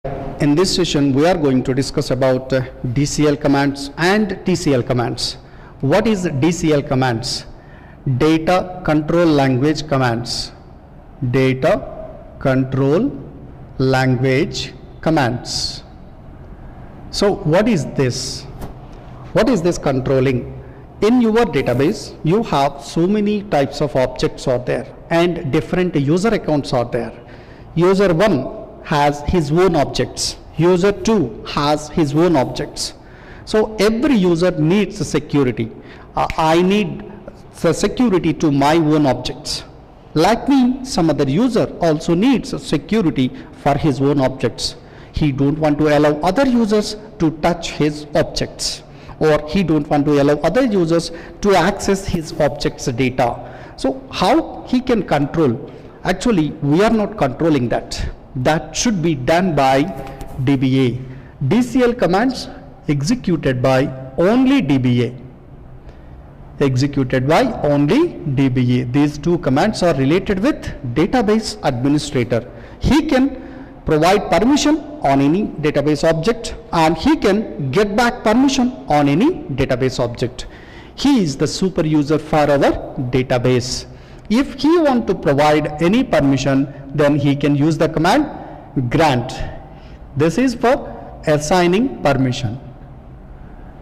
In this session, we are going to discuss about DCL commands and TCL commands. What is DCL commands? Data Control Language Commands. Data Control Language Commands. So, what is this? What is this controlling? In your database, you have so many types of objects are there and different user accounts are there. User 1 has his own objects. User 2 has his own objects. So every user needs a security. I need the security to my own objects. Like me, some other user also needs a security for his own objects. He don't want to allow other users to touch his objects, or he don't want to allow other users to access his objects data. So how he can control? Actually, we are not controlling that. That should be done by DBA. DCL commands executed by only DBA. Executed by only DBA. These two commands are related with database administrator. He can provide permission on any database object and he can get back permission on any database object. He is the super user for our database. If he want to provide any permission, then he can use the command grant. This is for assigning permission.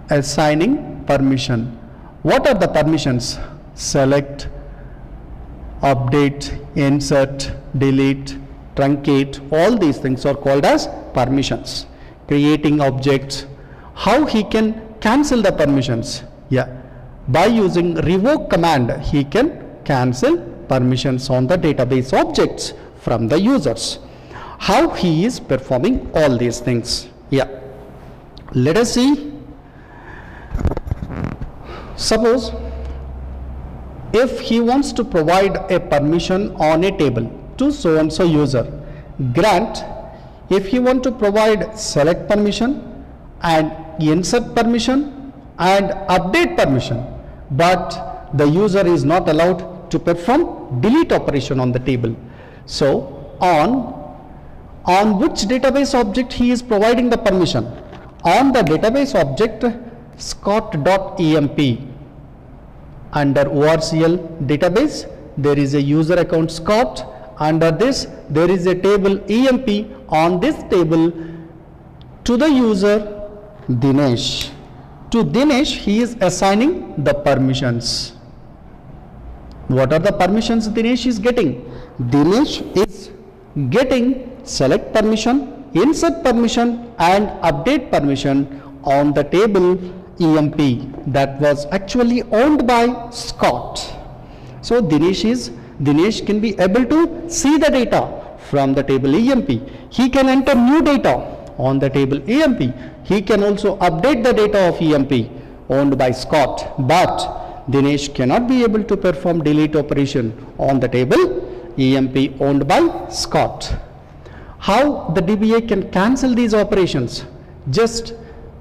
Assigning permission. What are the permissions? Select, update, insert, delete, truncate. All these things are called as permissions. Creating objects. How he can cancel the permissions? By using revoke command, he can cancel permissions on the database objects from the users. How he is performing all these things? Let us see. Suppose if he wants to provide a permission on a table to so and so user, grant. If he want to provide select permission and insert permission and update permission, but the user is not allowed to perform delete operation on the table. So on which database object he is providing the permission? On the database object scott.emp. Under ORCL database, there is a user account Scott. Under this, there is a table emp. On this table, to the user Dinesh. To Dinesh, he is assigning the permissions. What are the permissions Dinesh is getting? Dinesh is getting select permission, insert permission and update permission on the table emp that was actually owned by Scott. So Dinesh can be able to see the data from the table emp. He can enter new data on the table emp. He can also update the data of emp owned by Scott, but Dinesh cannot be able to perform delete operation on the table emp owned by Scott. How the DBA can cancel these operations? Just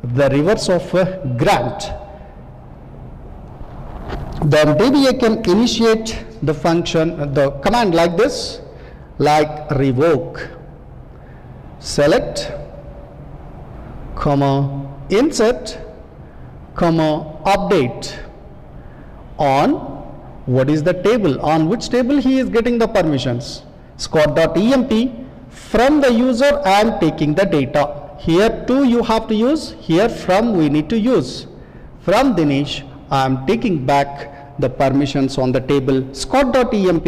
the reverse of grant. The DBA can initiate the function, the command like this, like revoke, select, insert, update on what is the table, on which table he is getting the permissions. Scott.emp. From the user I am taking the data. Here too you have to use, here from we need to use. From Dinesh I am taking back the permissions on the table Scott.emp.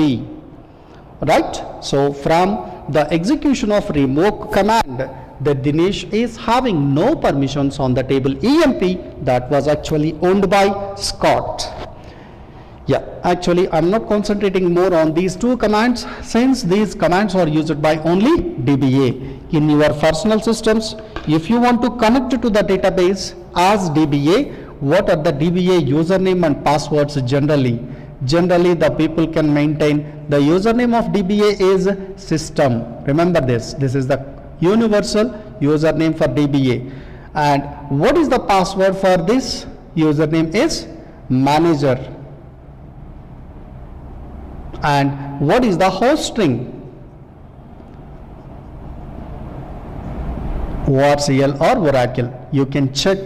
Right? So from the execution of revoke command, the Dinesh is having no permissions on the table emp that was actually owned by Scott. Actually I am not concentrating more on these two commands since these commands are used by only DBA. In your personal systems, if you want to connect to the database as DBA, what are the DBA username and passwords generally? Generally the people can maintain the username of DBA is system. Remember this is the universal username for DBA. And what is the password for this username is manager. And what is the host string? ORCL or Oracle. You can check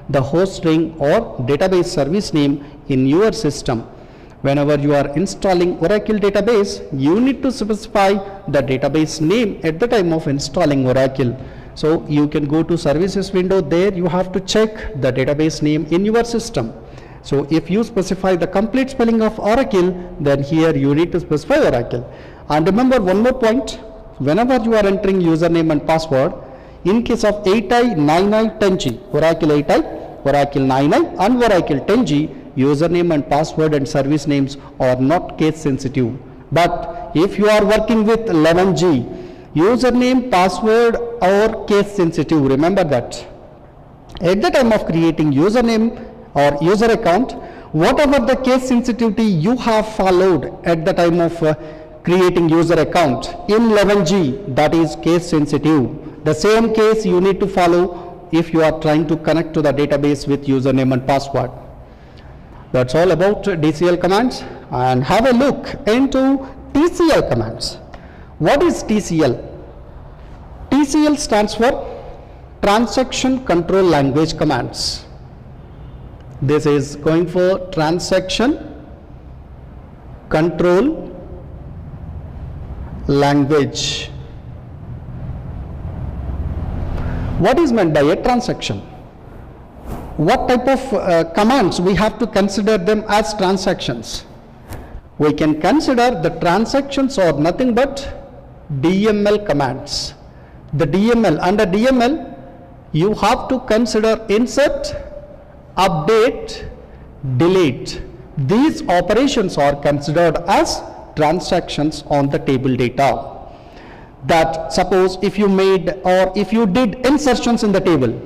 the host name or database service name in your system. Whenever you are installing Oracle database, you need to specify the database name at the time of installing Oracle. So you can go to services window. There you have to check the database name in your system. So if you specify the complete spelling of Oracle, then here you need to specify Oracle. And remember one more point, whenever you are entering username and password, in case of 8i, 9i, 10g, Oracle 8i, Oracle 9i and Oracle 10g, username and password and service names are not case sensitive. But if you are working with 11g, username, password are case sensitive. Remember that. At the time of creating username or user account, whatever the case sensitivity you have followed at the time of creating user account in 11g, that is case sensitive. The same case you need to follow if you are trying to connect to the database with username and password. That's all about DCL commands, and have a look into TCL commands. What is TCL? TCL stands for Transaction Control Language Commands. This is going for Transaction Control Language. What is meant by a transaction? What type of commands we have to consider them as transactions? We can consider the transactions are nothing but DML commands. The DML, under DML, you have to consider insert, update, delete. These operations are considered as transactions on the table data. That suppose if you made or if you did insertions in the table,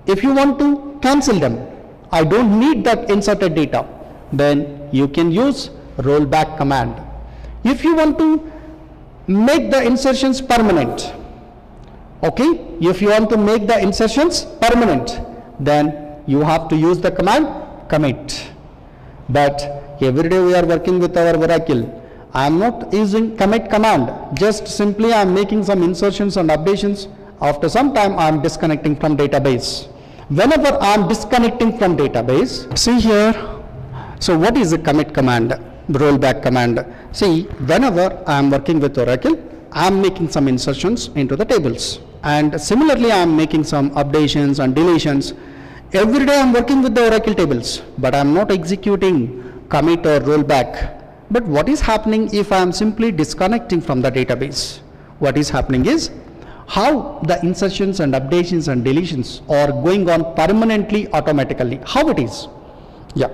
if you want to cancel them, I don't need that inserted data, then you can use rollback command. If you want to make the insertions permanent, okay, if you want to make the insertions permanent, then you have to use the command commit. But every day we are working with our Oracle, I am not using commit command, just simply I am making some insertions and updations. After some time I am disconnecting from database. Whenever I am disconnecting from database, see here, so what is the commit command, rollback command? See, whenever I am working with Oracle, I am making some insertions into the tables, and similarly I am making some updations and deletions. Every day I am working with the Oracle tables, but I am not executing commit or rollback. But what is happening if I am simply disconnecting from the database? What is happening is, how the insertions and updations and deletions are going on permanently automatically. How it is? Yeah.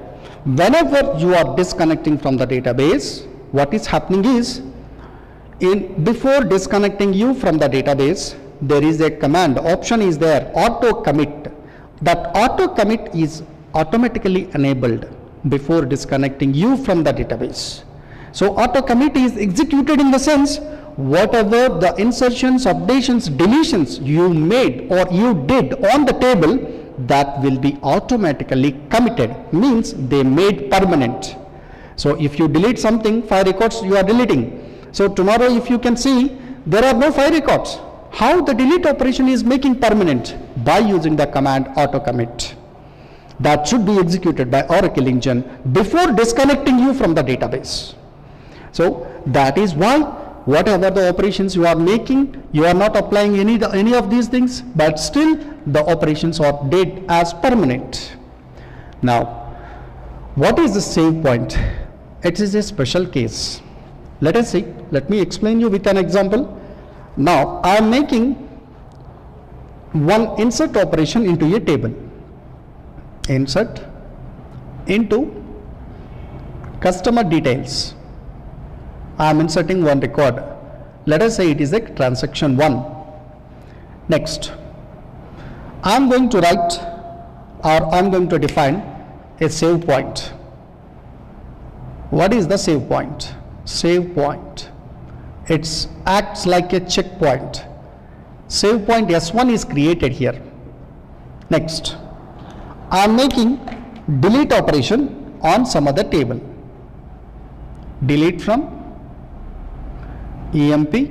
Whenever you are disconnecting from the database, what is happening is, before disconnecting you from the database, there is a command, option is there, auto commit. That auto commit is automatically enabled before disconnecting you from the database. So auto commit is executed in the sense, whatever the insertions, updations, deletions you made or you did on the table, that will be automatically committed, means they made permanent. So if you delete something, 5 records you are deleting. So tomorrow if you can see, there are no 5 records. How the delete operation is making permanent? By using the command auto commit. That should be executed by Oracle engine before disconnecting you from the database. So that is why whatever the operations you are making, you are not applying any of these things, but still the operations are did as permanent. Now, what is the save point? It is a special case. Let us see. Let me explain you with an example. Now, I am making one insert operation into a table. Insert into customer details. I am inserting one record. Let us say it is a transaction 1. Next, I am going to write, or I am going to define a save point. What is the save point? Save point, it acts like a checkpoint. Save point S1 is created here. Next, I am making delete operation on some other table. Delete from EMP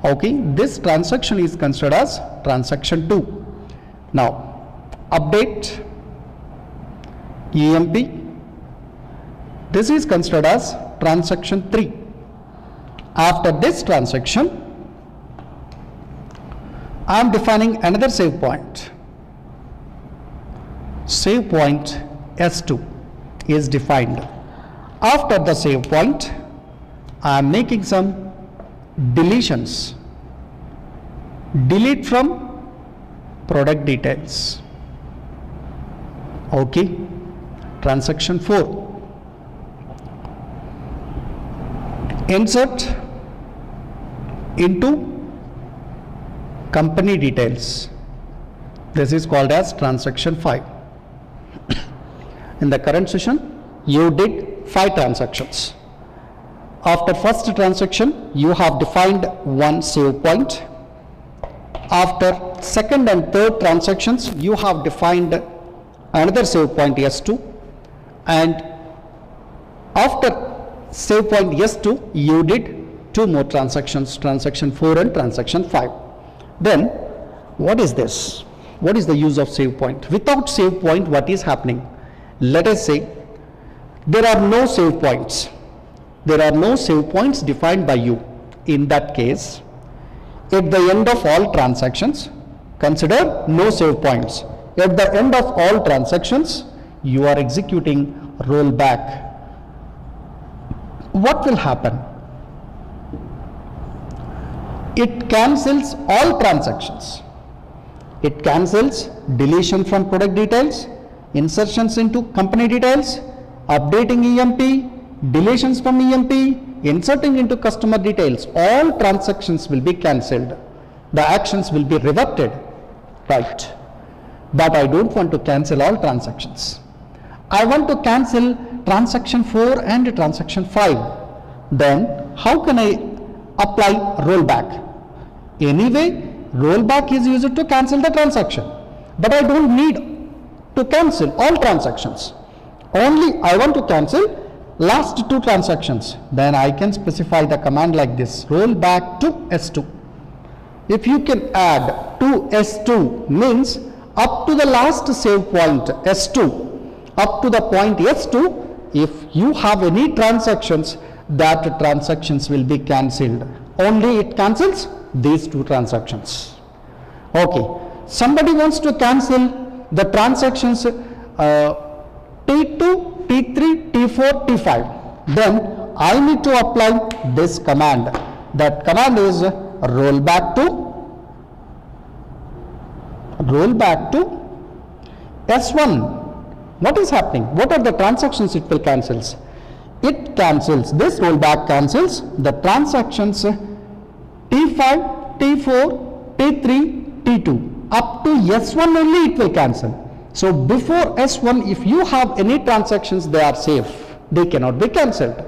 Okay, this transaction is considered as transaction 2. Now update EMP, this is considered as transaction 3. After this transaction, I am defining another save point. Save point S2 is defined. After the save point, I am making some deletions. Delete from product details. Okay, transaction 4. Insert into company details. This is called as transaction 5. In the current session, you did 5 transactions. After first transaction, you have defined one save point. After second and third transactions, you have defined another save point S2, and after save point S2, you did 2 more transactions, transaction 4 and transaction 5. Then what is this? What is the use of save point? Without save point, what is happening? Let us say there are no save points. There are no save points defined by you. In that case, at the end of all transactions, consider no save points. At the end of all transactions, you are executing rollback. What will happen? It cancels all transactions. It cancels deletion from product details, insertions into company details, updating EMP, deletions from EMP, inserting into customer details. All transactions will be cancelled. The actions will be reverted. Right. But I don't want to cancel all transactions. I want to cancel transaction 4 and transaction 5. Then how can I apply rollback? Anyway, rollback is used to cancel the transaction. But I don't need to cancel all transactions. Only I want to cancel last 2 transactions. Then I can specify the command like this: rollback to S2. If you can add to S2 means up to the last save point S2, up to the point S2, if you have any transactions, that transactions will be cancelled. Only it cancels these 2 transactions. Okay, somebody wants to cancel the transactions T2, T3, T4, T5. Then I need to apply this command. That command is rollback to S1. What is happening? What are the transactions it will cancels? It cancels, this rollback cancels the transactions T5, T4, T3, T2. Up to S1 only it will cancel. So before S1, if you have any transactions, they are safe. They cannot be cancelled.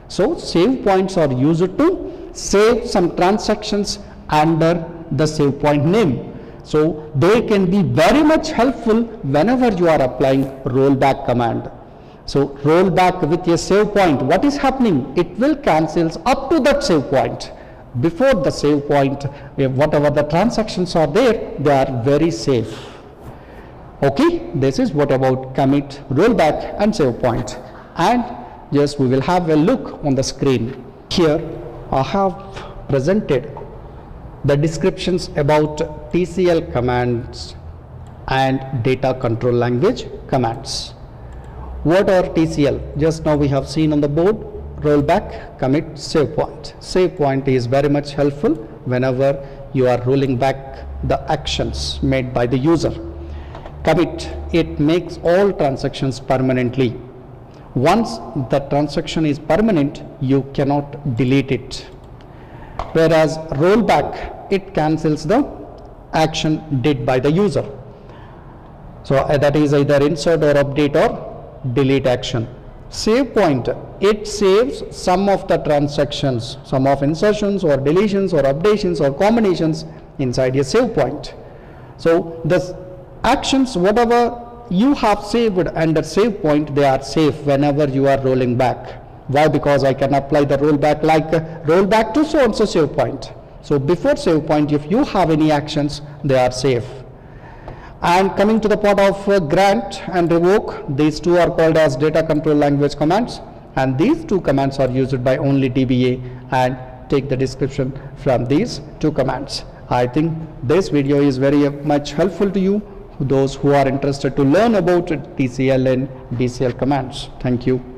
So save points are used to save some transactions under the save point name. So they can be very much helpful whenever you are applying rollback command. So rollback with a save point, what is happening? It will cancels up to that save point. Before the save point, whatever the transactions are there, they are very safe. Okay, this is what about commit, rollback and save point. And yes, we will have a look on the screen. Here I have presented the descriptions about TCL commands and data control language commands. What are TCL? Just now we have seen on the board: rollback, commit, save point. Save point is very much helpful whenever you are rolling back the actions made by the user. Commit, it makes all transactions permanently. Once the transaction is permanent, you cannot delete it. Whereas rollback, it cancels the action did by the user. So that is either insert or update or delete action. Save point, it saves some of the transactions, some of insertions or deletions or updations or combinations inside a save point. So the actions, whatever you have saved under save point, they are safe whenever you are rolling back. Why? Because I can apply the rollback like rollback to so and so save point. So before save point, if you have any actions, they are safe. And coming to the part of grant and revoke, these two are called as data control language commands, and these two commands are used by only DBA, and take the description from these two commands. I think this video is very much helpful to you, those who are interested to learn about TCL and DCL commands. Thank you.